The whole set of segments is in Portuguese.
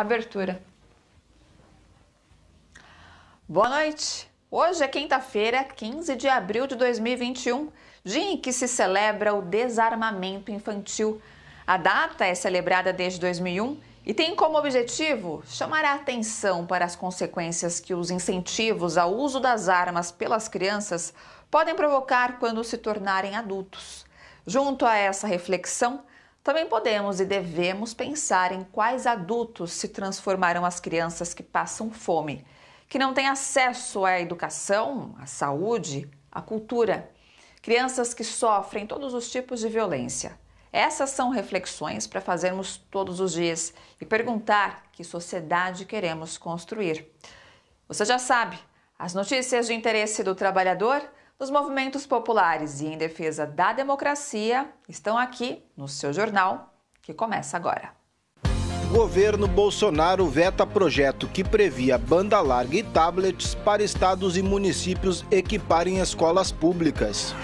abertura. Boa noite. Hoje é quinta-feira, 15 de abril de 2021, dia em que se celebra o desarmamento infantil. A data é celebrada desde 2001 e tem como objetivo chamar a atenção para as consequências que os incentivos ao uso das armas pelas crianças podem provocar quando se tornarem adultos. Junto a essa reflexão, também podemos e devemos pensar em quais adultos se transformarão as crianças que passam fome, que não têm acesso à educação, à saúde, à cultura. Crianças que sofrem todos os tipos de violência. Essas são reflexões para fazermos todos os dias e perguntar que sociedade queremos construir. Você já sabe, as notícias de interesse do trabalhador, dos movimentos populares e em defesa da democracia estão aqui no seu jornal, que começa agora. Governo Bolsonaro veta projeto que previa banda larga e tablets para estados e municípios equiparem escolas públicas.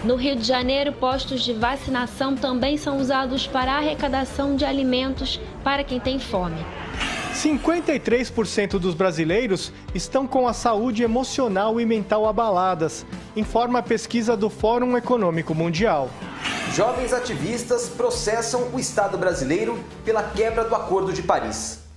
No Rio de Janeiro, postos de vacinação também são usados para a arrecadação de alimentos para quem tem fome. 53% dos brasileiros estão com a saúde emocional e mental abaladas, informa a pesquisa do Fórum Econômico Mundial. Jovens ativistas processam o Estado brasileiro pela quebra do Acordo de Paris.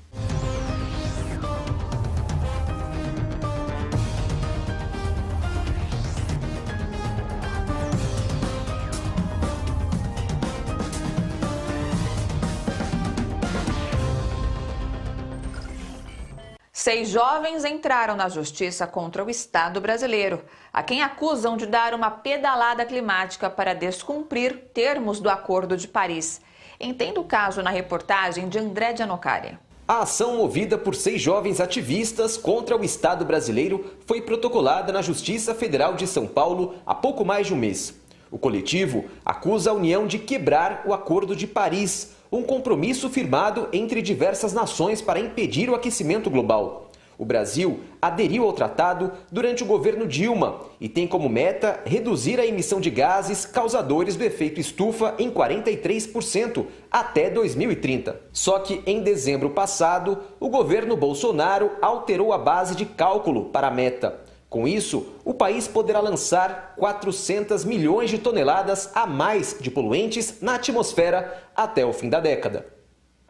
Seis jovens entraram na justiça contra o Estado brasileiro, a quem acusam de dar uma pedalada climática para descumprir termos do Acordo de Paris. Entenda o caso na reportagem de André Giannocaria. A ação movida por 6 jovens ativistas contra o Estado brasileiro foi protocolada na Justiça Federal de São Paulo há pouco mais de um mês. O coletivo acusa a União de quebrar o Acordo de Paris, um compromisso firmado entre diversas nações para impedir o aquecimento global. O Brasil aderiu ao tratado durante o governo Dilma e tem como meta reduzir a emissão de gases causadores do efeito estufa em 43% até 2030. Só que em dezembro passado, o governo Bolsonaro alterou a base de cálculo para a meta. Com isso, o país poderá lançar 400 milhões de toneladas a mais de poluentes na atmosfera até o fim da década.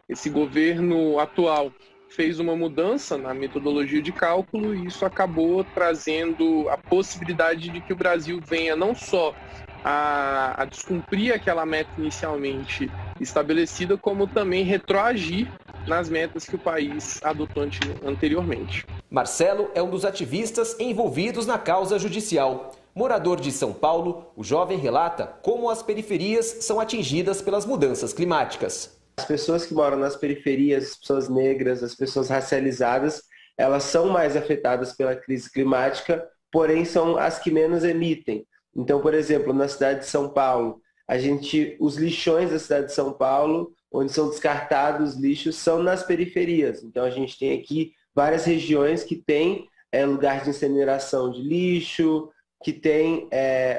Esse governo atual fez uma mudança na metodologia de cálculo e isso acabou trazendo a possibilidade de que o Brasil venha não só a descumprir aquela meta inicialmente estabelecida, como também retroagir nas metas que o país adotou anteriormente. Marcelo é um dos ativistas envolvidos na causa judicial. Morador de São Paulo, o jovem relata como as periferias são atingidas pelas mudanças climáticas. As pessoas que moram nas periferias, as pessoas negras, as pessoas racializadas, elas são mais afetadas pela crise climática, porém são as que menos emitem. Então, por exemplo, na cidade de São Paulo, os lixões da cidade de São Paulo, onde são descartados lixos, são nas periferias. Então, a gente tem aqui várias regiões que têm lugar de incineração de lixo, que tem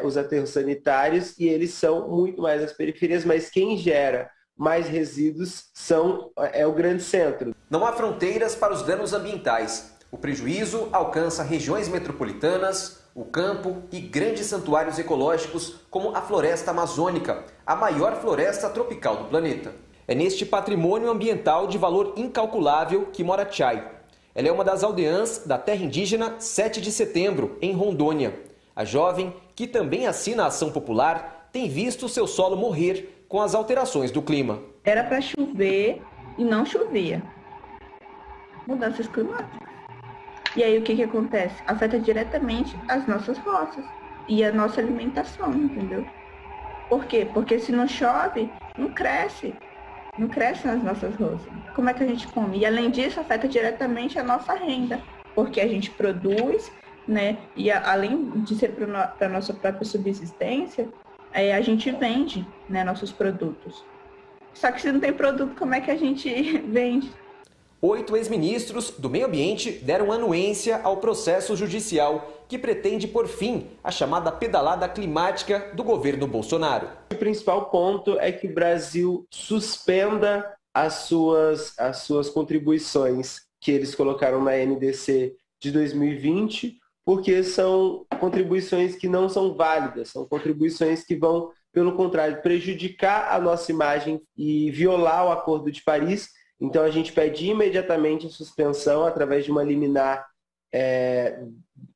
os aterros sanitários, e eles são muito mais nas periferias, mas quem gera mais resíduos é o grande centro. Não há fronteiras para os danos ambientais. O prejuízo alcança regiões metropolitanas, o campo e grandes santuários ecológicos como a floresta amazônica, a maior floresta tropical do planeta. É neste patrimônio ambiental de valor incalculável que mora Chay. Ela é uma das aldeãs da terra indígena 7 de Setembro, em Rondônia. A jovem, que também assina a ação popular, tem visto seu solo morrer com as alterações do clima. Era para chover e não chovia. Mudanças climáticas. E aí o que acontece? Afeta diretamente as nossas roças e a nossa alimentação, entendeu? Por quê? Porque se não chove, não cresce. Não cresce nas nossas roças. Como é que a gente come? E além disso, afeta diretamente a nossa renda. Porque a gente produz, né? E além de ser para a nossa própria subsistência, a gente vende, né, nossos produtos. Só que se não tem produto, como é que a gente vende? 8 ex-ministros do Meio Ambiente deram anuência ao processo judicial que pretende pôr fim à chamada pedalada climática do governo Bolsonaro. O principal ponto é que o Brasil suspenda as suas contribuições que eles colocaram na NDC de 2020, porque são contribuições que não são válidas, são contribuições que vão, pelo contrário, prejudicar a nossa imagem e violar o Acordo de Paris. Então a gente pede imediatamente a suspensão através de uma liminar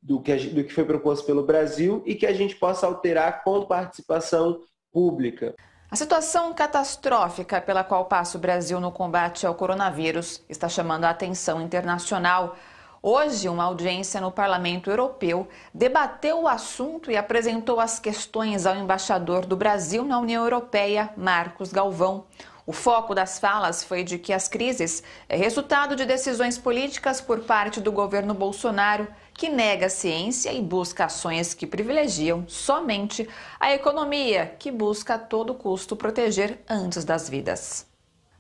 do que foi proposto pelo Brasil e que a gente possa alterar com participação pública. A situação catastrófica pela qual passa o Brasil no combate ao coronavírus está chamando a atenção internacional. Hoje, uma audiência no Parlamento Europeu debateu o assunto e apresentou as questões ao embaixador do Brasil na União Europeia, Marcos Galvão. O foco das falas foi de que as crises é resultado de decisões políticas por parte do governo Bolsonaro, que nega a ciência e busca ações que privilegiam somente a economia, que busca a todo custo proteger antes das vidas.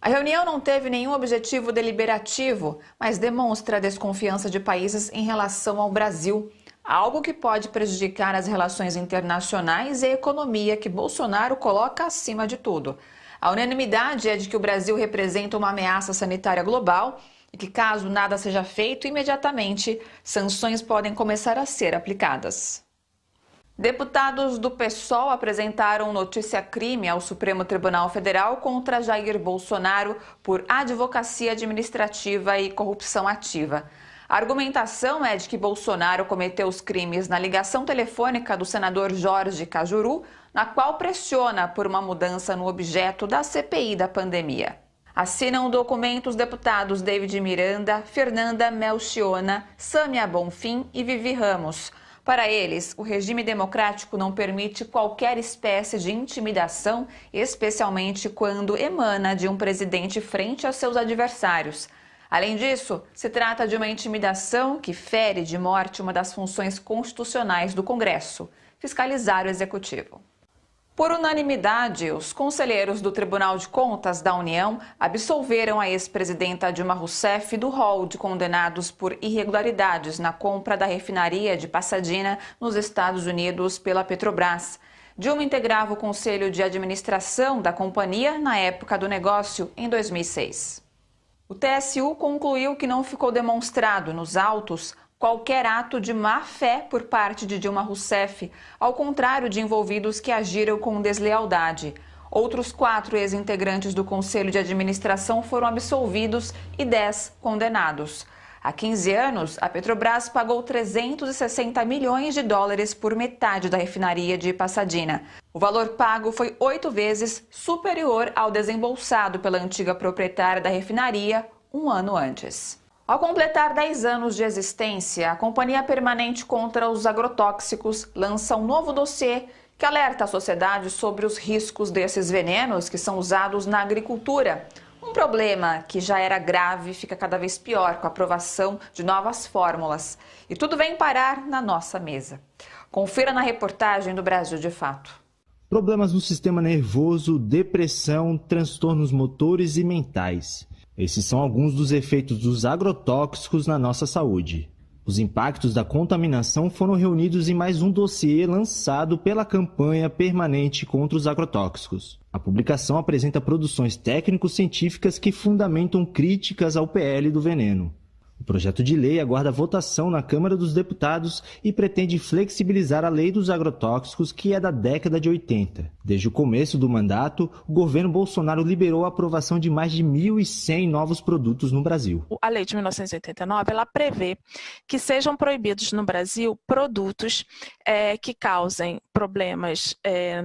A reunião não teve nenhum objetivo deliberativo, mas demonstra a desconfiança de países em relação ao Brasil, algo que pode prejudicar as relações internacionais e a economia que Bolsonaro coloca acima de tudo. A unanimidade é de que o Brasil representa uma ameaça sanitária global e que, caso nada seja feito imediatamente, sanções podem começar a ser aplicadas. Deputados do PSOL apresentaram notícia-crime ao Supremo Tribunal Federal contra Jair Bolsonaro por advocacia administrativa e corrupção ativa. A argumentação é de que Bolsonaro cometeu os crimes na ligação telefônica do senador Jorge Cajuru, na qual pressiona por uma mudança no objeto da CPI da pandemia. Assinam o documento os deputados David Miranda, Fernanda Melchiona, Sâmia Bonfim e Vivi Ramos. Para eles, o regime democrático não permite qualquer espécie de intimidação, especialmente quando emana de um presidente frente a seus adversários. Além disso, se trata de uma intimidação que fere de morte uma das funções constitucionais do Congresso, fiscalizar o Executivo. Por unanimidade, os conselheiros do Tribunal de Contas da União absolveram a ex-presidenta Dilma Rousseff do rol de condenados por irregularidades na compra da refinaria de Pasadena, nos Estados Unidos, pela Petrobras. Dilma integrava o Conselho de Administração da companhia na época do negócio, em 2006. O TSU concluiu que não ficou demonstrado nos autos qualquer ato de má-fé por parte de Dilma Rousseff, ao contrário de envolvidos que agiram com deslealdade. Outros 4 ex-integrantes do Conselho de Administração foram absolvidos e 10 condenados. Há 15 anos, a Petrobras pagou 360 milhões de dólares por metade da refinaria de Pasadena. O valor pago foi 8 vezes superior ao desembolsado pela antiga proprietária da refinaria um ano antes. Ao completar 10 anos de existência, a Companhia Permanente contra os Agrotóxicos lança um novo dossiê que alerta a sociedade sobre os riscos desses venenos que são usados na agricultura. Um problema que já era grave fica cada vez pior com a aprovação de novas fórmulas. E tudo vem parar na nossa mesa. Confira na reportagem do Brasil de Fato. Problemas no sistema nervoso, depressão, transtornos motores e mentais. Esses são alguns dos efeitos dos agrotóxicos na nossa saúde. Os impactos da contaminação foram reunidos em mais um dossiê lançado pela Campanha Permanente contra os Agrotóxicos. A publicação apresenta produções técnico-científicas que fundamentam críticas ao PL do veneno. O projeto de lei aguarda votação na Câmara dos Deputados e pretende flexibilizar a lei dos agrotóxicos, que é da década de 80. Desde o começo do mandato, o governo Bolsonaro liberou a aprovação de mais de 1.100 novos produtos no Brasil. A lei de 1989 ela prevê que sejam proibidos no Brasil produtos que causem problemas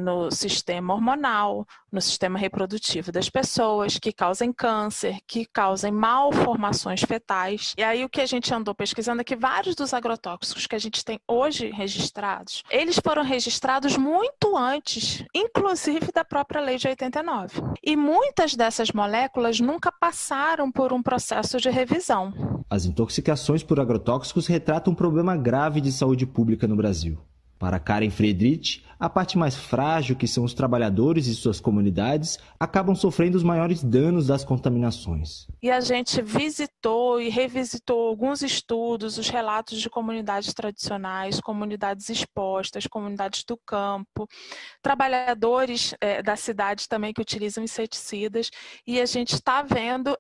no sistema hormonal, no sistema reprodutivo das pessoas, que causem câncer, que causem malformações fetais. E aí o que a gente andou pesquisando é que vários dos agrotóxicos que a gente tem hoje registrados, eles foram registrados muito antes, inclusive da própria lei de 89. E muitas dessas moléculas nunca passaram por um processo de revisão. As intoxicações por agrotóxicos retratam um problema grave de saúde pública no Brasil. Para Karen Friedrich, a parte mais frágil, que são os trabalhadores e suas comunidades, acabam sofrendo os maiores danos das contaminações. E a gente visitou e revisitou alguns estudos, os relatos de comunidades tradicionais, comunidades expostas, comunidades do campo, trabalhadores da cidade também que utilizam inseticidas, e a gente está vendo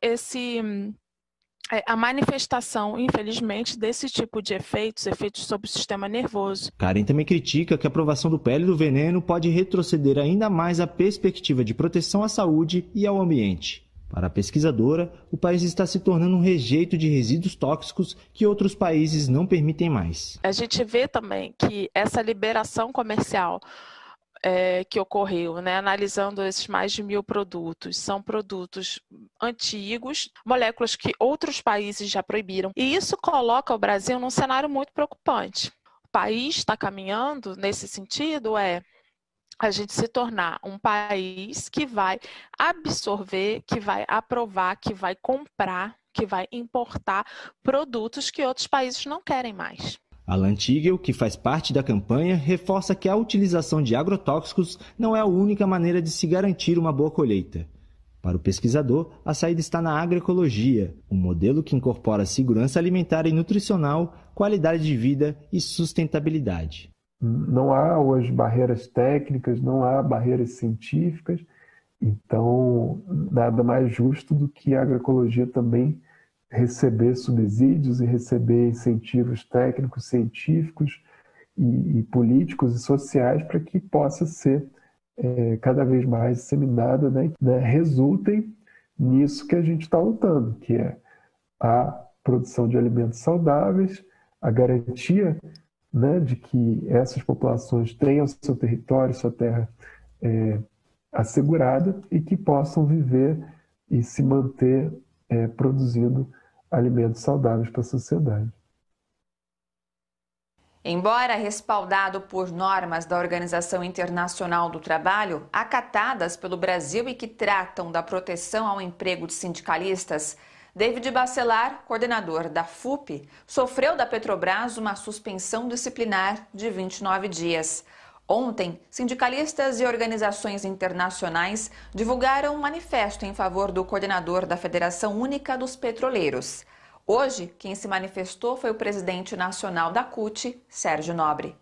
a manifestação, infelizmente, desse tipo de efeitos sobre o sistema nervoso. Karen também critica que a aprovação do PL do veneno pode retroceder ainda mais a perspectiva de proteção à saúde e ao ambiente. Para a pesquisadora, o país está se tornando um rejeito de resíduos tóxicos que outros países não permitem mais. A gente vê também que essa liberação comercial que ocorreu, né, analisando esses mais de 1.000 produtos, são produtos antigos, moléculas que outros países já proibiram. E isso coloca o Brasil num cenário muito preocupante. O país está caminhando nesse sentido, a gente se tornar um país que vai absorver, que vai aprovar, que vai comprar, que vai importar produtos que outros países não querem mais. Alan Tigel, que faz parte da campanha, reforça que a utilização de agrotóxicos não é a única maneira de se garantir uma boa colheita. Para o pesquisador, a saída está na agroecologia, um modelo que incorpora segurança alimentar e nutricional, qualidade de vida e sustentabilidade. Não há hoje barreiras técnicas, não há barreiras científicas, então nada mais justo do que a agroecologia também receber subsídios e receber incentivos técnicos, científicos e políticos e sociais para que possa ser cada vez mais disseminada, né, resultem nisso que a gente está lutando, que é a produção de alimentos saudáveis, a garantia, né, de que essas populações tenham seu território, sua terra assegurada e que possam viver e se manter produzindo alimentos saudáveis para a sociedade. Embora respaldado por normas da Organização Internacional do Trabalho, acatadas pelo Brasil e que tratam da proteção ao emprego de sindicalistas, David Bacelar, coordenador da FUP, sofreu da Petrobras uma suspensão disciplinar de 29 dias. Ontem, sindicalistas e organizações internacionais divulgaram um manifesto em favor do coordenador da Federação Única dos Petroleiros. Hoje, quem se manifestou foi o presidente nacional da CUT, Sérgio Nobre.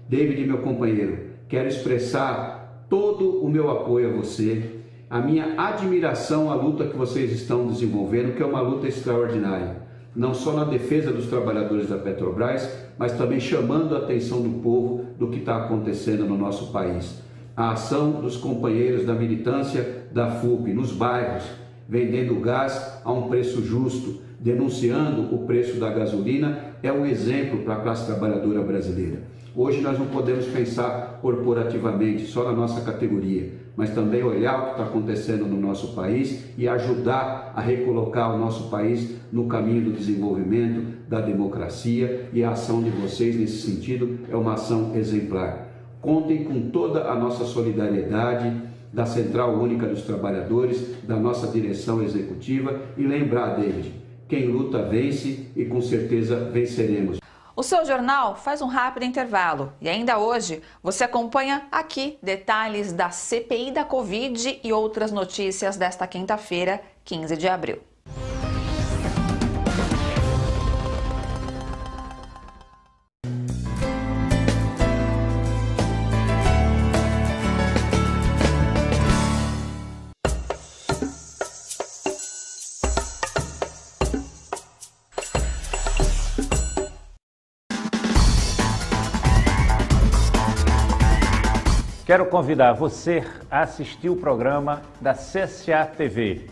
David, meu companheiro, quero expressar todo o meu apoio a você, a minha admiração à luta que vocês estão desenvolvendo, que é uma luta extraordinária. Não só na defesa dos trabalhadores da Petrobras, mas também chamando a atenção do povo do que está acontecendo no nosso país. A ação dos companheiros da militância da FUP nos bairros, vendendo gás a um preço justo, denunciando o preço da gasolina, é um exemplo para a classe trabalhadora brasileira. Hoje nós não podemos pensar corporativamente, só na nossa categoria, mas também olhar o que está acontecendo no nosso país e ajudar a recolocar o nosso país no caminho do desenvolvimento, da democracia, e a ação de vocês nesse sentido é uma ação exemplar. Contem com toda a nossa solidariedade, da Central Única dos Trabalhadores, da nossa direção executiva, e lembrar, David, quem luta vence e com certeza venceremos. O seu jornal faz um rápido intervalo e ainda hoje você acompanha aqui detalhes da CPI da Covid e outras notícias desta quinta-feira, 15 de abril. Quero convidar você a assistir o programa da CSA TV.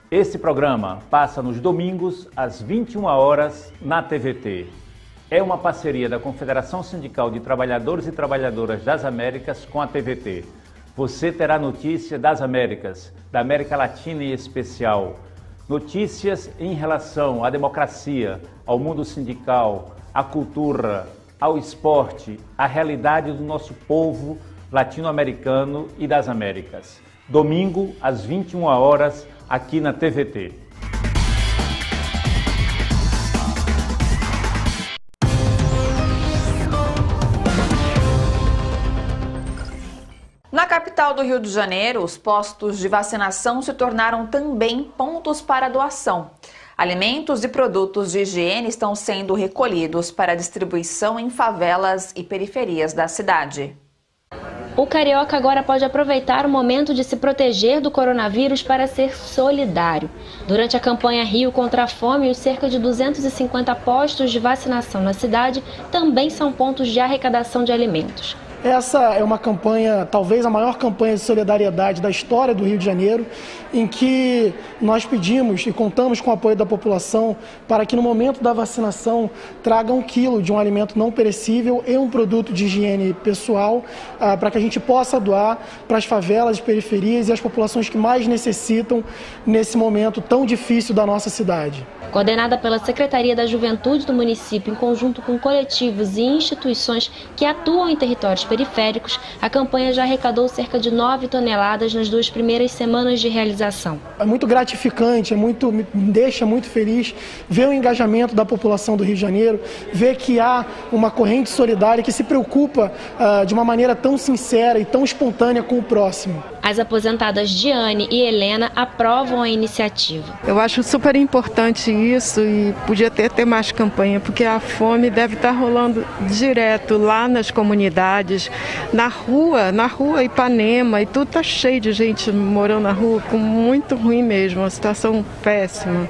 Esse programa passa nos domingos às 21 horas na TVT. É uma parceria da Confederação Sindical de Trabalhadores e Trabalhadoras das Américas com a TVT. Você terá notícia das Américas, da América Latina em especial. Notícias em relação à democracia, ao mundo sindical, à cultura, ao esporte, à realidade do nosso povo latino-americano e das Américas. Domingo, às 21 horas, aqui na TVT. capital do Rio de Janeiro, os postos de vacinação se tornaram também pontos para doação. Alimentos e produtos de higiene estão sendo recolhidos para distribuição em favelas e periferias da cidade. O carioca agora pode aproveitar o momento de se proteger do coronavírus para ser solidário. Durante a campanha Rio contra a Fome, os cerca de 250 postos de vacinação na cidade também são pontos de arrecadação de alimentos. Essa é uma campanha, talvez a maior campanha de solidariedade da história do Rio de Janeiro, em que nós pedimos e contamos com o apoio da população para que no momento da vacinação traga 1 quilo de um alimento não perecível e um produto de higiene pessoal para que a gente possa doar para as favelas, periferias e as populações que mais necessitam nesse momento tão difícil da nossa cidade. Coordenada pela Secretaria da Juventude do município, em conjunto com coletivos e instituições que atuam em territórios periféricos, a campanha já arrecadou cerca de 9 toneladas nas 2 primeiras semanas de realização. É muito gratificante, me deixa muito feliz ver o engajamento da população do Rio de Janeiro, ver que há uma corrente solidária que se preocupa de uma maneira tão sincera e tão espontânea com o próximo. As aposentadas Diane e Helena aprovam a iniciativa. Eu acho super importante isso e podia ter mais campanha, porque a fome deve estar rolando direto lá nas comunidades, na rua Ipanema, e tudo está cheio de gente morando na rua, com muito ruim mesmo, uma situação péssima.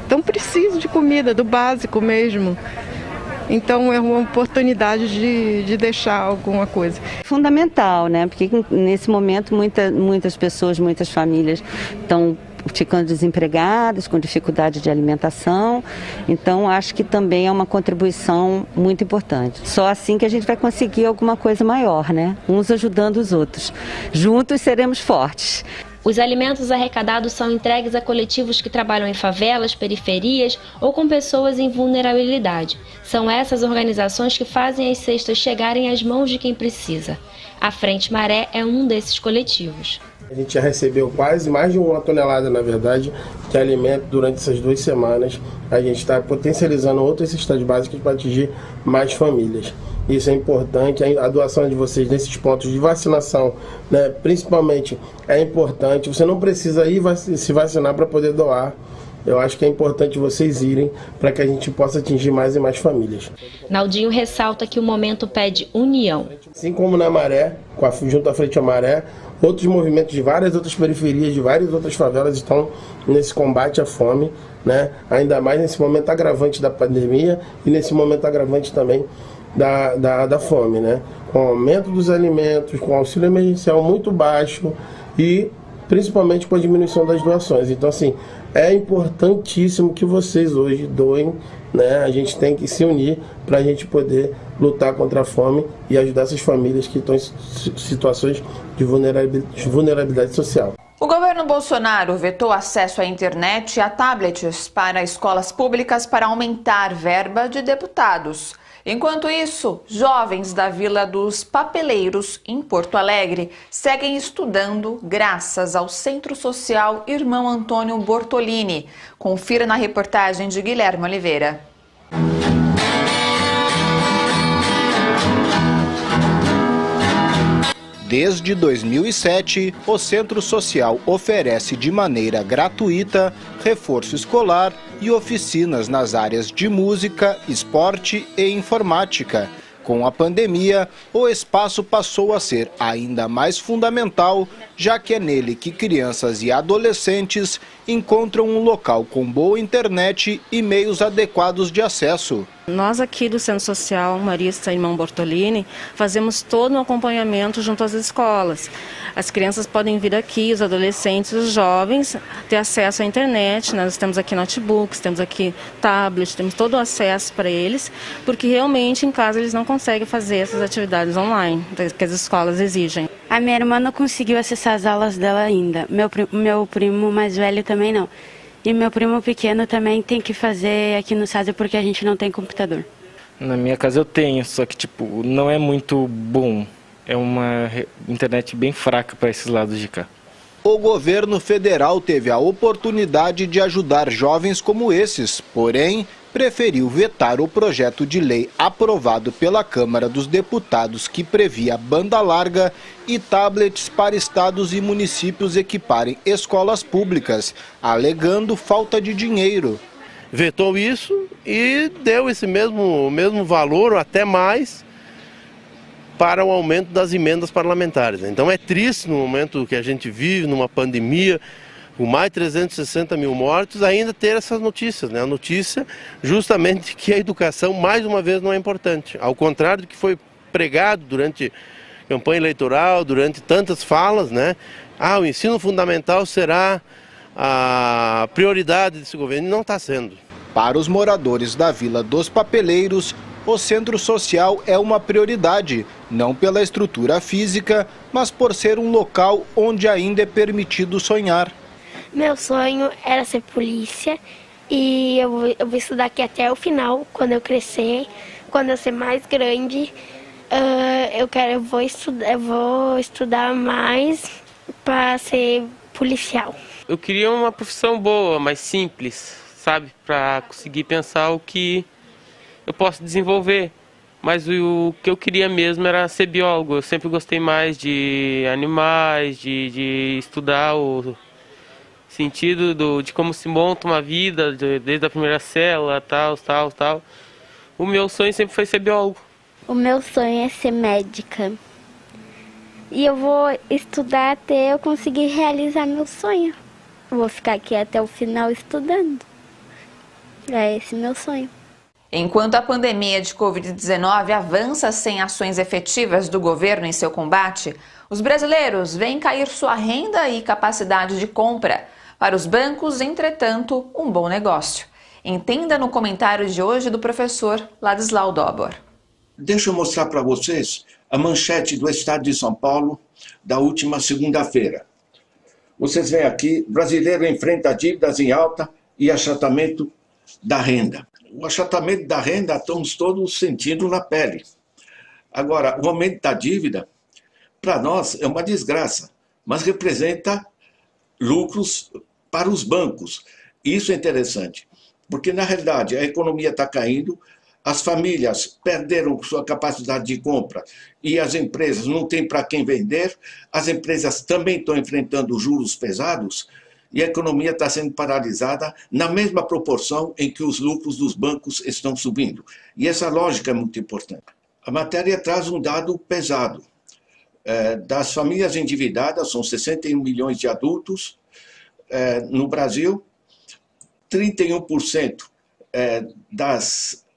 Então preciso de comida, do básico mesmo. Então é uma oportunidade de deixar alguma coisa. Fundamental, né? Porque nesse momento muitas pessoas, muitas famílias estão ficando desempregadas, com dificuldade de alimentação. Então acho que também é uma contribuição muito importante. Só assim que a gente vai conseguir alguma coisa maior, né? Uns ajudando os outros. Juntos seremos fortes. Os alimentos arrecadados são entregues a coletivos que trabalham em favelas, periferias ou com pessoas em vulnerabilidade. São essas organizações que fazem as cestas chegarem às mãos de quem precisa. A Frente Maré é um desses coletivos. A gente já recebeu quase mais de 1 tonelada, na verdade, de alimento durante essas 2 semanas. A gente está potencializando outras cestas básicas para atingir mais famílias. Isso é importante, a doação de vocês nesses pontos de vacinação, né, principalmente, é importante. Você não precisa ir se vacinar para poder doar. Eu acho que é importante vocês irem para que a gente possa atingir mais e mais famílias. Naldinho ressalta que o momento pede união. Assim como na Maré, junto à Frente à Maré, outros movimentos de várias outras periferias, de várias outras favelas estão nesse combate à fome, né? Ainda mais nesse momento agravante da pandemia e nesse momento agravante também da fome, né? Com o aumento dos alimentos, com o auxílio emergencial muito baixo e principalmente com a diminuição das doações. Então, assim, é importantíssimo que vocês hoje doem, né? A gente tem que se unir para a gente poder lutar contra a fome e ajudar essas famílias que estão em situações de vulnerabilidade social. O governo Bolsonaro vetou acesso à internet e a tablets para escolas públicas para aumentar verba de deputados. Enquanto isso, jovens da Vila dos Papeleiros, em Porto Alegre, seguem estudando graças ao Centro Social Irmão Antônio Bortolini. Confira na reportagem de Guilherme Oliveira. Desde 2007, o Centro Social oferece de maneira gratuita reforço escolar e oficinas nas áreas de música, esporte e informática. Com a pandemia, o espaço passou a ser ainda mais fundamental, já que é nele que crianças e adolescentes encontram um local com boa internet e meios adequados de acesso. Nós aqui do Centro Social Marista Irmão Bortolini fazemos todo um acompanhamento junto às escolas. As crianças podem vir aqui, os adolescentes, os jovens, ter acesso à internet. Nós temos aqui notebooks, temos aqui tablets, temos todo o acesso para eles, porque realmente em casa eles não conseguem fazer essas atividades online que as escolas exigem. A minha irmã não conseguiu acessar as aulas dela ainda. Meu primo mais velho também não. E meu primo pequeno também tem que fazer aqui no SASE porque a gente não tem computador. Na minha casa eu tenho, só que não é muito bom. É uma internet bem fraca para esses lados de cá. O governo federal teve a oportunidade de ajudar jovens como esses, porém, preferiu vetar o projeto de lei aprovado pela Câmara dos Deputados que previa banda larga e tablets para estados e municípios equiparem escolas públicas, alegando falta de dinheiro. Vetou isso e deu esse mesmo valor, ou até mais, para o aumento das emendas parlamentares. Então é triste no momento que a gente vive, numa pandemia, com mais de 360 mil mortos, ainda ter essas notícias, né? A notícia justamente que a educação, mais uma vez, não é importante. Ao contrário do que foi pregado durante a campanha eleitoral, durante tantas falas, né? O ensino fundamental será a prioridade desse governo. Não está sendo. Para os moradores da Vila dos Papeleiros, o centro social é uma prioridade, não pela estrutura física, mas por ser um local onde ainda é permitido sonhar. Meu sonho era ser polícia e eu vou estudar aqui até o final, quando eu crescer, quando eu ser mais grande, eu vou estudar mais para ser policial. Eu queria uma profissão boa, mais simples, sabe, para conseguir pensar o que eu posso desenvolver. Mas o que eu queria mesmo era ser biólogo. Eu sempre gostei mais de animais, de estudar o sentido de como se monta uma vida, desde a primeira célula, tal. O meu sonho sempre foi ser biólogo. O meu sonho é ser médica. E eu vou estudar até eu conseguir realizar meu sonho. Eu vou ficar aqui até o final estudando. É esse meu sonho. Enquanto a pandemia de Covid-19 avança sem ações efetivas do governo em seu combate, os brasileiros veem cair sua renda e capacidade de compra. Para os bancos, entretanto, um bom negócio. Entenda no comentário de hoje do professor Ladislau Dobor. Deixa eu mostrar para vocês a manchete do Estado de São Paulo da última segunda-feira. Vocês veem aqui, brasileiro enfrenta dívidas em alta e achatamento da renda. O achatamento da renda estamos todos sentindo na pele. Agora, o aumento da dívida, para nós, é uma desgraça, mas representa lucros para os bancos. Isso é interessante, porque, na realidade, a economia está caindo, as famílias perderam sua capacidade de compra e as empresas não têm para quem vender, as empresas também estão enfrentando juros pesados e a economia está sendo paralisada na mesma proporção em que os lucros dos bancos estão subindo. E essa lógica é muito importante. A matéria traz um dado pesado. Das famílias endividadas, são 61 milhões de adultos no Brasil, 31%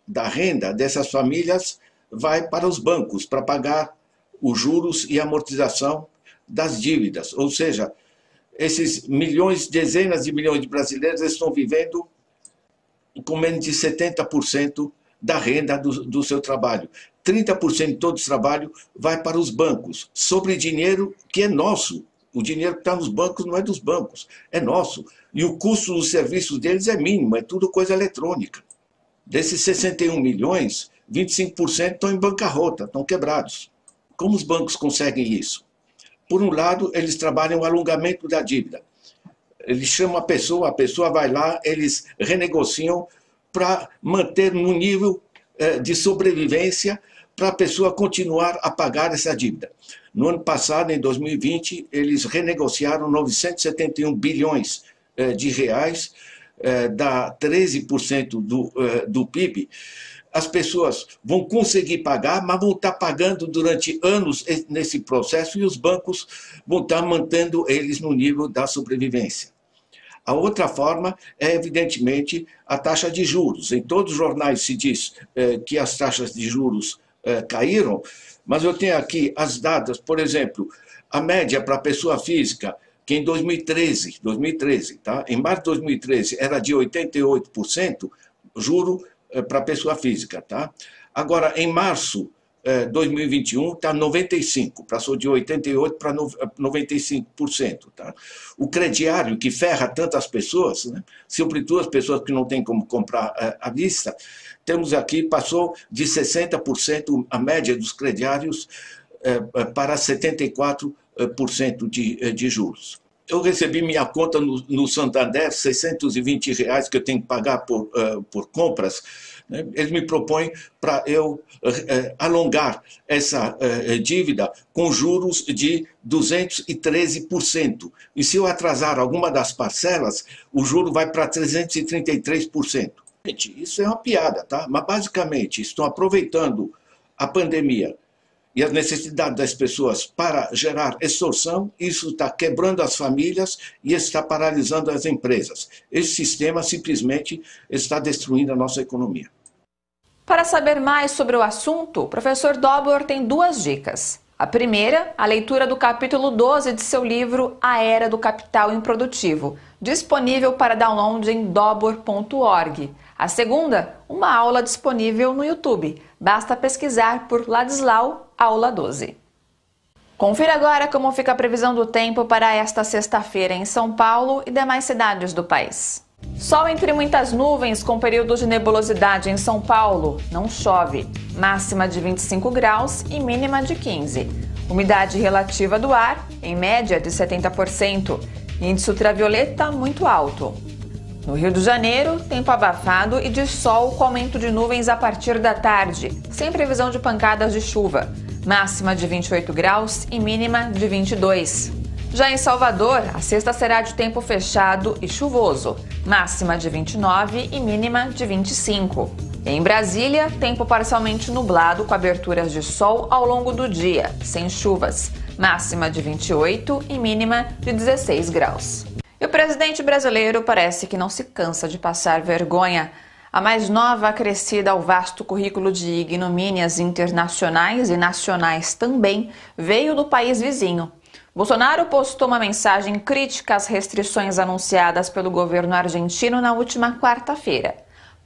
da renda dessas famílias vai para os bancos, para pagar os juros e amortização das dívidas. Ou seja, esses milhões, dezenas de milhões de brasileiros estão vivendo com menos de 70% da renda do seu trabalho. 30% de todo esse trabalho vai para os bancos, sobre dinheiro que é nosso. O dinheiro que está nos bancos não é dos bancos, é nosso. E o custo dos serviços deles é mínimo, é tudo coisa eletrônica. Desses 61 milhões, 25% estão em bancarrota, estão quebrados. Como os bancos conseguem isso? Por um lado, eles trabalham o alongamento da dívida. Eles chamam a pessoa vai lá, eles renegociam para manter no nível de sobrevivência para a pessoa continuar a pagar essa dívida. No ano passado, em 2020, eles renegociaram 971 bilhões de reais, dá 13% do PIB. As pessoas vão conseguir pagar, mas vão estar pagando durante anos nesse processo e os bancos vão estar mantendo eles no nível da sobrevivência. A outra forma é, evidentemente, a taxa de juros. Em todos os jornais se diz que as taxas de juros caíram, mas eu tenho aqui as datas, por exemplo, a média para a pessoa física, que em 2013, tá? Em março de 2013 era de 88%, juro para a pessoa física. Tá? Agora, em março de 2021, está 95%, passou de 88% para 95%. Tá? O crediário, que ferra tantas pessoas, né? Sobretudo as pessoas que não têm como comprar à vista, temos aqui, passou de 60% a média dos crediários para 74% de juros. eu recebi minha conta no Santander, R$620 que eu tenho que pagar por compras. Eles me propõem para eu alongar essa dívida com juros de 213%. E se eu atrasar alguma das parcelas, o juro vai para 333%. Isso é uma piada, tá? Mas basicamente estão aproveitando a pandemia e a necessidade das pessoas para gerar extorsão. Isso está quebrando as famílias e está paralisando as empresas. Esse sistema simplesmente está destruindo a nossa economia. Para saber mais sobre o assunto, o professor Dobor tem 2 dicas. A primeira, a leitura do capítulo 12 de seu livro A Era do Capital Improdutivo, disponível para download em dobor.org. A segunda, uma aula disponível no YouTube. Basta pesquisar por Ladislau Aula 12. Confira agora como fica a previsão do tempo para esta sexta-feira em São Paulo e demais cidades do país. Sol entre muitas nuvens com períodos de nebulosidade em São Paulo. Não chove. Máxima de 25 graus e mínima de 15. Umidade relativa do ar, em média, de 70%. Índice ultravioleta muito alto. No Rio de Janeiro, tempo abafado e de sol com aumento de nuvens a partir da tarde, sem previsão de pancadas de chuva. Máxima de 28 graus e mínima de 22. Já em Salvador, a sexta será de tempo fechado e chuvoso. Máxima de 29 e mínima de 25. Em Brasília, tempo parcialmente nublado com aberturas de sol ao longo do dia, sem chuvas. Máxima de 28 e mínima de 16 graus. E o presidente brasileiro parece que não se cansa de passar vergonha. A mais nova acrescida ao vasto currículo de ignomínias internacionais e nacionais também veio do país vizinho. Bolsonaro postou uma mensagem crítica às restrições anunciadas pelo governo argentino na última quarta-feira.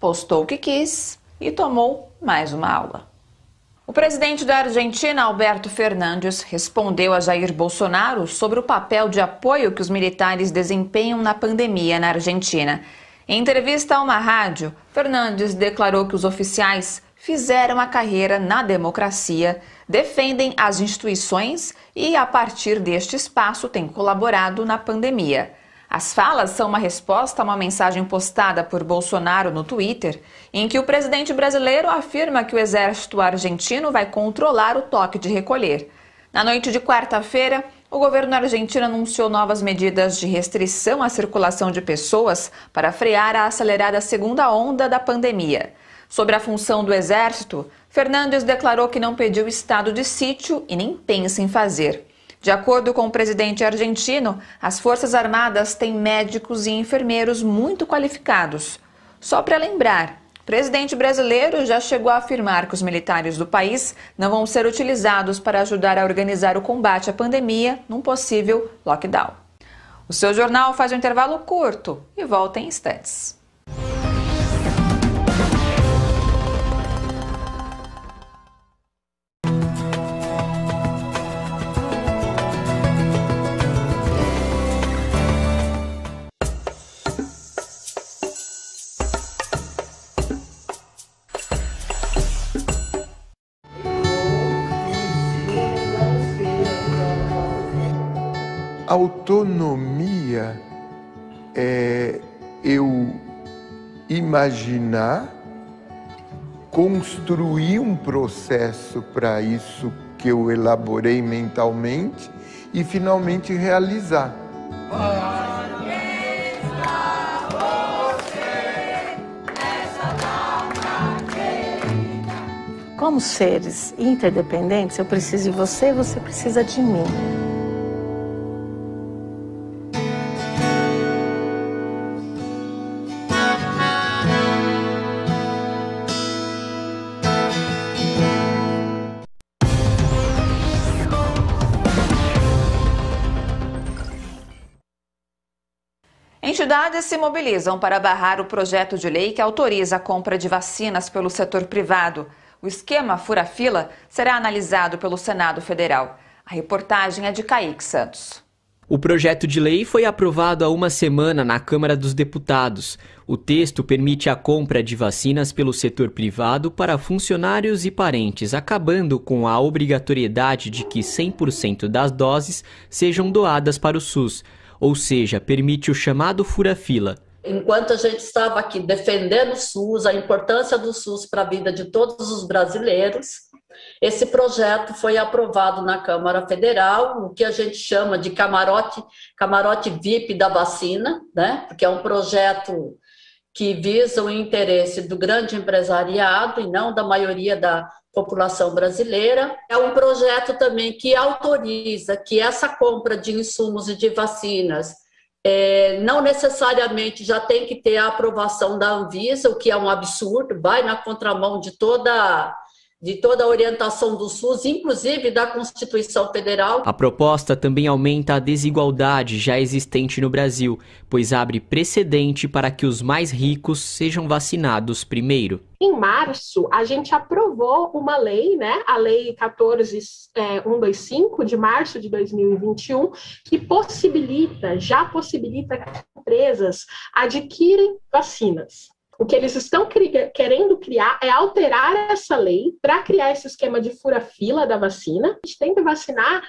Postou o que quis e tomou mais uma aula. O presidente da Argentina, Alberto Fernandes, respondeu a Jair Bolsonaro sobre o papel de apoio que os militares desempenham na pandemia na Argentina. Em entrevista a uma rádio, Fernandes declarou que os oficiais fizeram a carreira na democracia, defendem as instituições e, a partir deste espaço, têm colaborado na pandemia. As falas são uma resposta a uma mensagem postada por Bolsonaro no Twitter, em que o presidente brasileiro afirma que o exército argentino vai controlar o toque de recolher. Na noite de quarta-feira, o governo argentino anunciou novas medidas de restrição à circulação de pessoas para frear a acelerada segunda onda da pandemia. Sobre a função do exército, Fernandes declarou que não pediu estado de sítio e nem pensa em fazer. De acordo com o presidente argentino, as Forças Armadas têm médicos e enfermeiros muito qualificados. Só para lembrar, o presidente brasileiro já chegou a afirmar que os militares do país não vão ser utilizados para ajudar a organizar o combate à pandemia num possível lockdown. O seu jornal faz um intervalo curto e volta em instantes. Autonomia é eu imaginar, construir um processo para isso que eu elaborei mentalmente e finalmente realizar. Como seres interdependentes, eu preciso de você, você precisa de mim. Entidades se mobilizam para barrar o projeto de lei que autoriza a compra de vacinas pelo setor privado. O esquema fura-fila será analisado pelo Senado Federal. A reportagem é de Kaique Santos. O projeto de lei foi aprovado há uma semana na Câmara dos Deputados. O texto permite a compra de vacinas pelo setor privado para funcionários e parentes, acabando com a obrigatoriedade de que 100% das doses sejam doadas para o SUS. ou seja, permite o chamado fura-fila. Enquanto a gente estava aqui defendendo o SUS, a importância do SUS para a vida de todos os brasileiros, esse projeto foi aprovado na Câmara Federal, o que a gente chama de camarote VIP da vacina, né? Porque é um projeto que visa o interesse do grande empresariado e não da maioria da população brasileira. É um projeto também que autoriza que essa compra de insumos e de vacinas não necessariamente já tem que ter a aprovação da Anvisa, o que é um absurdo, vai na contramão de toda a orientação do SUS, inclusive da Constituição Federal. A proposta também aumenta a desigualdade já existente no Brasil, pois abre precedente para que os mais ricos sejam vacinados primeiro. Em março, a gente aprovou uma lei, né, a Lei 14125, de março de 2021, que já possibilita que empresas adquirem vacinas. O que eles estão querendo criar é alterar essa lei para criar esse esquema de fura-fila da vacina. A gente tem que vacinar,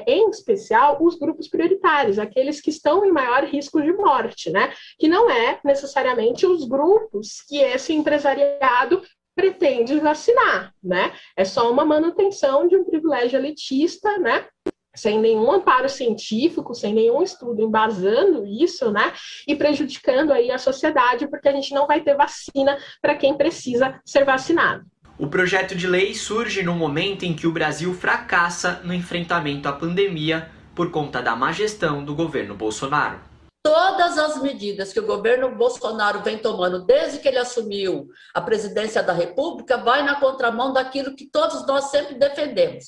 em especial, os grupos prioritários, aqueles que estão em maior risco de morte, né? Que não é necessariamente os grupos que esse empresariado pretende vacinar, né? É só uma manutenção de um privilégio elitista, né? Sem nenhum amparo científico, sem nenhum estudo embasando isso, né? E prejudicando aí a sociedade, porque a gente não vai ter vacina para quem precisa ser vacinado. O projeto de lei surge no momento em que o Brasil fracassa no enfrentamento à pandemia por conta da má gestão do governo Bolsonaro. Todas as medidas que o governo Bolsonaro vem tomando desde que ele assumiu a presidência da República vai na contramão daquilo que todos nós sempre defendemos.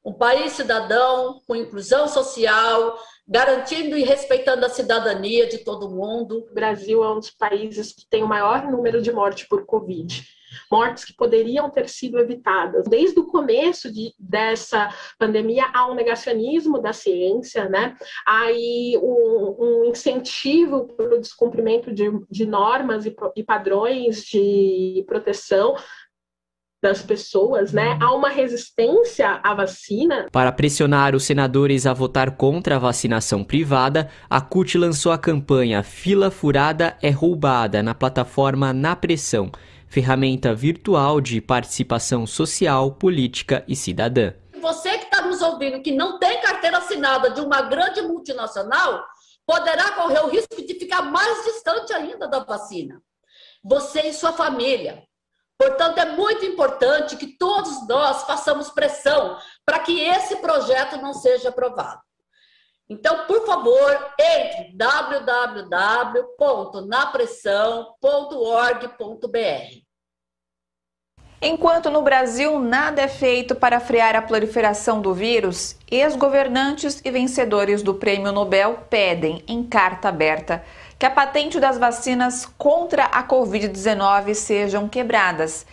Um país cidadão, com inclusão social, garantindo e respeitando a cidadania de todo mundo. O Brasil é um dos países que tem o maior número de mortes por Covid. Mortes que poderiam ter sido evitadas. Desde o começo dessa pandemia, há um negacionismo da ciência, né? Há aí um incentivo para o descumprimento de normas e padrões de proteção das pessoas, né? Há uma resistência à vacina. Para pressionar os senadores a votar contra a vacinação privada, a CUT lançou a campanha Fila Furada é Roubada na plataforma Na Pressão, ferramenta virtual de participação social, política e cidadã. Você que está nos ouvindo, que não tem carteira assinada de uma grande multinacional, poderá correr o risco de ficar mais distante ainda da vacina. Você e sua família. Portanto, é muito importante que todos nós façamos pressão para que esse projeto não seja aprovado. Então, por favor, entre www.napressão.org.br. Enquanto no Brasil nada é feito para frear a proliferação do vírus, ex-governantes e vencedores do Prêmio Nobel pedem, em carta aberta, que a patente das vacinas contra a Covid-19 sejam quebradas.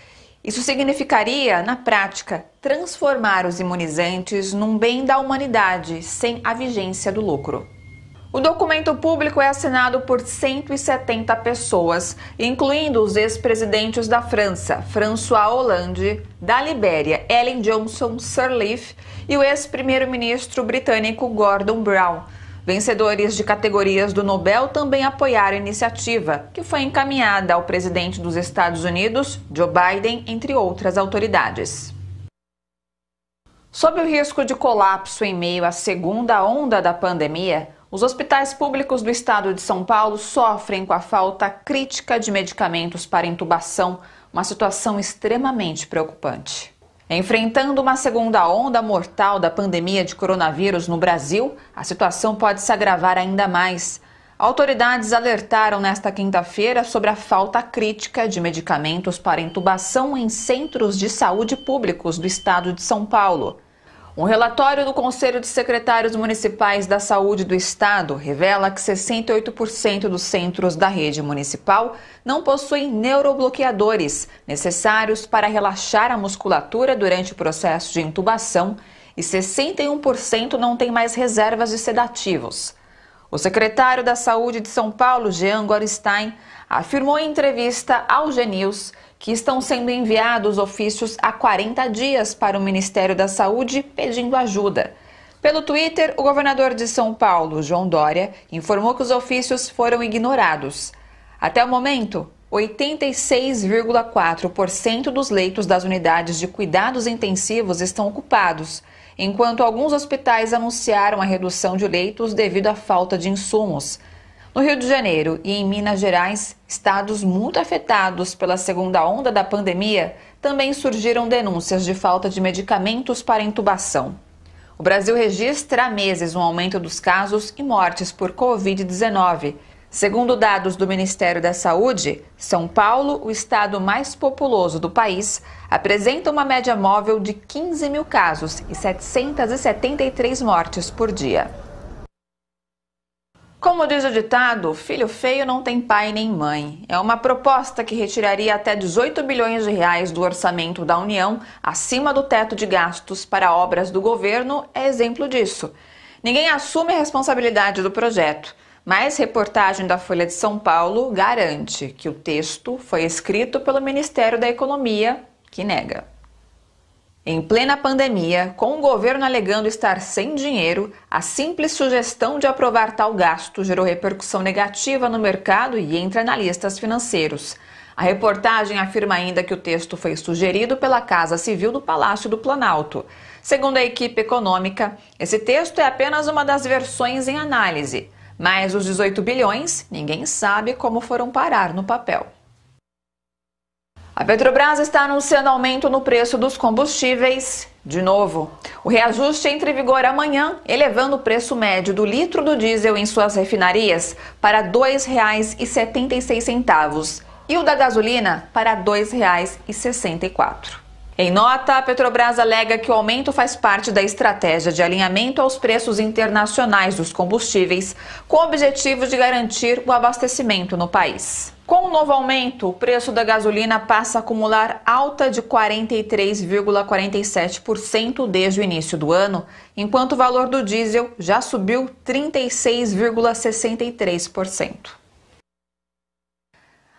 Isso significaria, na prática, transformar os imunizantes num bem da humanidade, sem a vigência do lucro. O documento público é assinado por 170 pessoas, incluindo os ex-presidentes da França, François Hollande, da Libéria, Ellen Johnson Sirleaf, e o ex-primeiro-ministro britânico Gordon Brown. Vencedores de categorias do Nobel também apoiaram a iniciativa, que foi encaminhada ao presidente dos Estados Unidos, Joe Biden, entre outras autoridades. Sob o risco de colapso em meio à segunda onda da pandemia, os hospitais públicos do estado de São Paulo sofrem com a falta crítica de medicamentos para intubação, uma situação extremamente preocupante. Enfrentando uma segunda onda mortal da pandemia de coronavírus no Brasil, a situação pode se agravar ainda mais. Autoridades alertaram nesta quinta-feira sobre a falta crítica de medicamentos para intubação em centros de saúde públicos do estado de São Paulo. Um relatório do Conselho de Secretários Municipais da Saúde do Estado revela que 68% dos centros da rede municipal não possuem neurobloqueadores necessários para relaxar a musculatura durante o processo de intubação e 61% não têm mais reservas de sedativos. O secretário da Saúde de São Paulo, Jean Gorenstein, afirmou em entrevista ao G-News que estão sendo enviados ofícios há 40 dias para o Ministério da Saúde pedindo ajuda. Pelo Twitter, o governador de São Paulo, João Dória, informou que os ofícios foram ignorados. Até o momento, 86,4% dos leitos das unidades de cuidados intensivos estão ocupados, enquanto alguns hospitais anunciaram a redução de leitos devido à falta de insumos. No Rio de Janeiro e em Minas Gerais, estados muito afetados pela segunda onda da pandemia, também surgiram denúncias de falta de medicamentos para intubação. O Brasil registra há meses um aumento dos casos e mortes por Covid-19. Segundo dados do Ministério da Saúde, São Paulo, o estado mais populoso do país, apresenta uma média móvel de 15 mil casos e 773 mortes por dia. Como diz o ditado, filho feio não tem pai nem mãe. É uma proposta que retiraria até 18 bilhões de reais do orçamento da União, acima do teto de gastos para obras do governo, é exemplo disso. Ninguém assume a responsabilidade do projeto, mas reportagem da Folha de São Paulo garante que o texto foi escrito pelo Ministério da Economia, que nega. Em plena pandemia, com o governo alegando estar sem dinheiro, a simples sugestão de aprovar tal gasto gerou repercussão negativa no mercado e entre analistas financeiros. A reportagem afirma ainda que o texto foi sugerido pela Casa Civil do Palácio do Planalto. Segundo a equipe econômica, esse texto é apenas uma das versões em análise, mas os 18 bilhões, ninguém sabe como foram parar no papel. A Petrobras está anunciando aumento no preço dos combustíveis de novo. O reajuste entra em vigor amanhã, elevando o preço médio do litro do diesel em suas refinarias para R$ 2,76 e o da gasolina para R$ 2,64. Em nota, a Petrobras alega que o aumento faz parte da estratégia de alinhamento aos preços internacionais dos combustíveis, com o objetivo de garantir o abastecimento no país. Com o novo aumento, o preço da gasolina passa a acumular alta de 43,47% desde o início do ano, enquanto o valor do diesel já subiu 36,63%.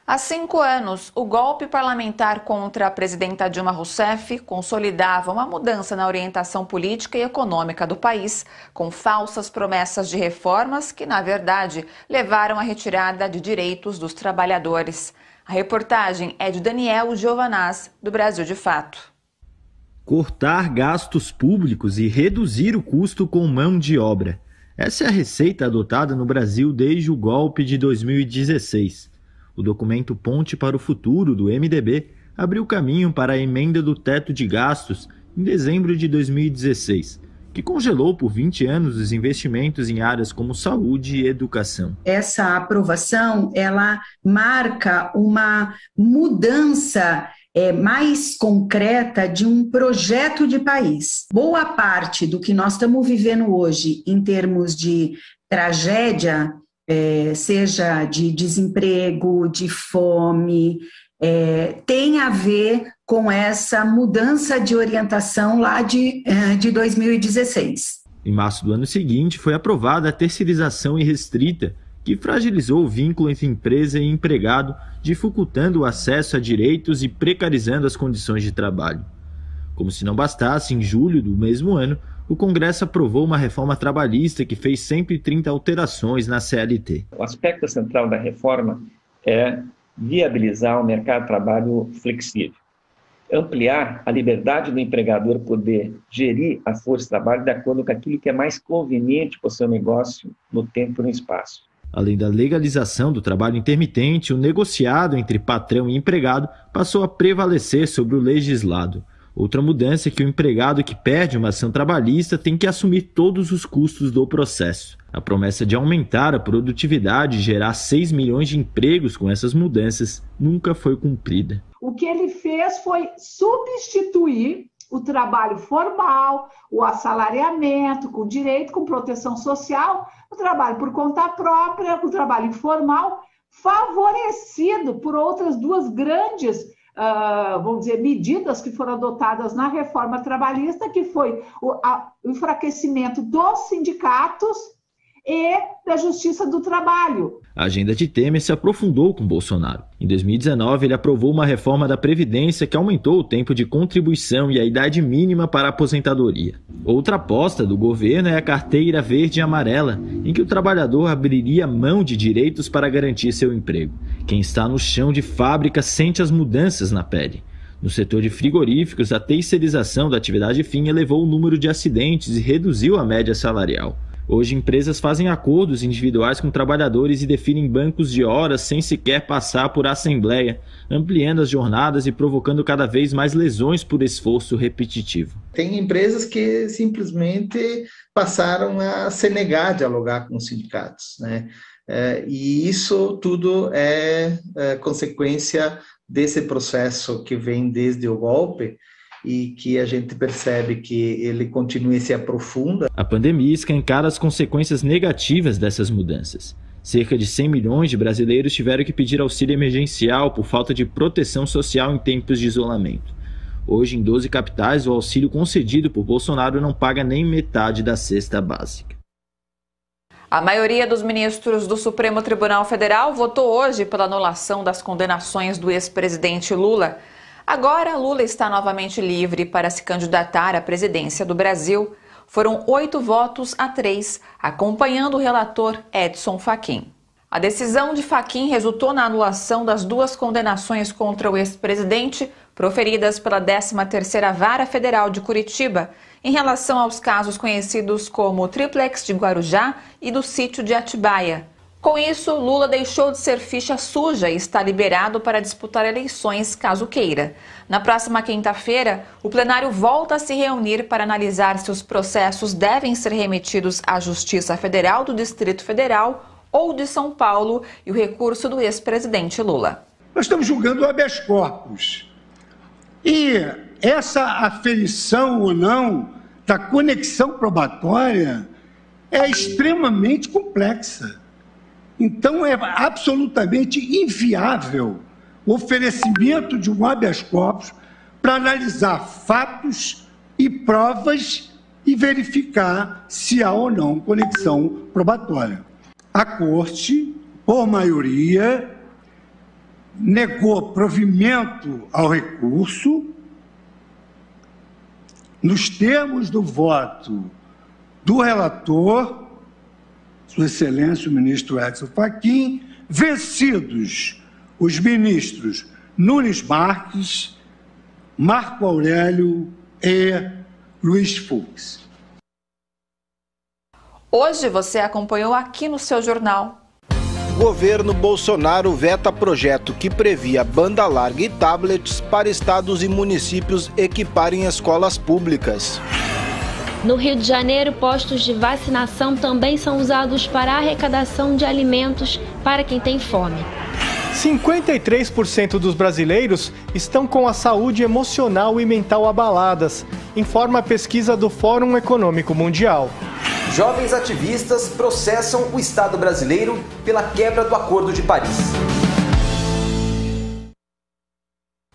Há 5 anos, o golpe parlamentar contra a presidenta Dilma Rousseff consolidava uma mudança na orientação política e econômica do país, com falsas promessas de reformas que, na verdade, levaram à retirada de direitos dos trabalhadores. A reportagem é de Daniel Giovanaz, do Brasil de Fato. Cortar gastos públicos e reduzir o custo com mão de obra. Essa é a receita adotada no Brasil desde o golpe de 2016. O documento Ponte para o Futuro, do MDB, abriu caminho para a emenda do teto de gastos em dezembro de 2016, que congelou por 20 anos os investimentos em áreas como saúde e educação. Essa aprovação, ela marca uma mudança mais concreta de um projeto de país. Boa parte do que nós estamos vivendo hoje em termos de tragédia, seja de desemprego, de fome, tem a ver com essa mudança de orientação lá de 2016. Em março do ano seguinte, foi aprovada a terceirização irrestrita, que fragilizou o vínculo entre empresa e empregado, dificultando o acesso a direitos e precarizando as condições de trabalho. Como se não bastasse, em julho do mesmo ano, o Congresso aprovou uma reforma trabalhista que fez 130 alterações na CLT. O aspecto central da reforma é viabilizar o mercado de trabalho flexível, ampliar a liberdade do empregador poder gerir a força de trabalho de acordo com aquilo que é mais conveniente para o seu negócio no tempo e no espaço. Além da legalização do trabalho intermitente, o negociado entre patrão e empregado passou a prevalecer sobre o legislado. Outra mudança é que o empregado que perde uma ação trabalhista tem que assumir todos os custos do processo. A promessa de aumentar a produtividade e gerar 6 milhões de empregos com essas mudanças nunca foi cumprida. O que ele fez foi substituir o trabalho formal, o assalariamento, com direito, com proteção social, o trabalho por conta própria, o trabalho informal, favorecido por outras duas grandes vamos dizer, medidas que foram adotadas na reforma trabalhista, que foi o enfraquecimento dos sindicatos e da Justiça do Trabalho. A agenda de Temer se aprofundou com Bolsonaro. Em 2019, ele aprovou uma reforma da Previdência que aumentou o tempo de contribuição e a idade mínima para a aposentadoria. Outra aposta do governo é a carteira verde e amarela, em que o trabalhador abriria mão de direitos para garantir seu emprego. Quem está no chão de fábrica sente as mudanças na pele. No setor de frigoríficos, a terceirização da atividade fim elevou o número de acidentes e reduziu a média salarial. Hoje, empresas fazem acordos individuais com trabalhadores e definem bancos de horas sem sequer passar por assembleia, ampliando as jornadas e provocando cada vez mais lesões por esforço repetitivo. Tem empresas que simplesmente passaram a se negar a dialogar com os sindicatos, né? E isso tudo é consequência desse processo que vem desde o golpe, e que a gente percebe que ele continua e se aprofunda. A pandemia escancara as consequências negativas dessas mudanças. Cerca de 100 milhões de brasileiros tiveram que pedir auxílio emergencial por falta de proteção social em tempos de isolamento. Hoje, em 12 capitais, o auxílio concedido por Bolsonaro não paga nem metade da cesta básica. A maioria dos ministros do Supremo Tribunal Federal votou hoje pela anulação das condenações do ex-presidente Lula. Agora, Lula está novamente livre para se candidatar à presidência do Brasil. Foram 8-3, acompanhando o relator Edson Fachin. A decisão de Fachin resultou na anulação das 2 condenações contra o ex-presidente, proferidas pela 13ª Vara Federal de Curitiba, em relação aos casos conhecidos como o Triplex de Guarujá e do sítio de Atibaia. Com isso, Lula deixou de ser ficha suja e está liberado para disputar eleições, caso queira. Na próxima quinta-feira, o plenário volta a se reunir para analisar se os processos devem ser remetidos à Justiça Federal do Distrito Federal ou de São Paulo e o recurso do ex-presidente Lula. Nós estamos julgando o habeas corpus. E essa aferição ou não da conexão probatória é extremamente complexa. Então, é absolutamente inviável o oferecimento de um habeas corpus para analisar fatos e provas e verificar se há ou não conexão probatória. A Corte, por maioria, negou provimento ao recurso nos termos do voto do relator, Sua Excelência, o ministro Edson Fachin, vencidos os ministros Nunes Marques, Marco Aurélio e Luiz Fux. Hoje você acompanhou aqui no seu jornal. Governo Bolsonaro veta projeto que previa banda larga e tablets para estados e municípios equiparem escolas públicas. No Rio de Janeiro, postos de vacinação também são usados para a arrecadação de alimentos para quem tem fome. 53% dos brasileiros estão com a saúde emocional e mental abaladas, informa a pesquisa do Fórum Econômico Mundial. Jovens ativistas processam o Estado brasileiro pela quebra do Acordo de Paris.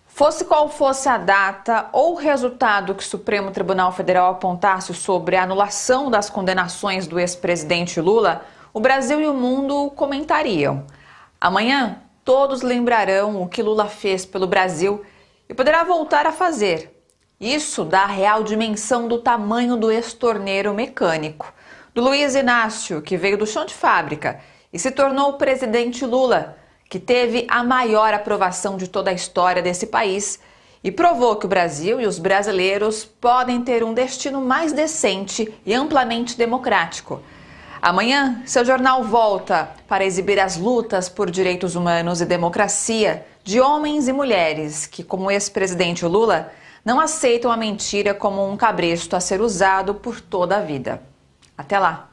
Fosse qual fosse a data ou o resultado que o Supremo Tribunal Federal apontasse sobre a anulação das condenações do ex-presidente Lula, o Brasil e o mundo comentariam. Amanhã, todos lembrarão o que Lula fez pelo Brasil e poderá voltar a fazer. Isso dá a real dimensão do tamanho do ex-torneiro mecânico. Do Luiz Inácio, que veio do chão de fábrica e se tornou o presidente Lula, que teve a maior aprovação de toda a história desse país e provou que o Brasil e os brasileiros podem ter um destino mais decente e amplamente democrático. Amanhã, seu jornal volta para exibir as lutas por direitos humanos e democracia de homens e mulheres que, como o ex-presidente Lula, não aceitam a mentira como um cabresto a ser usado por toda a vida. Até lá!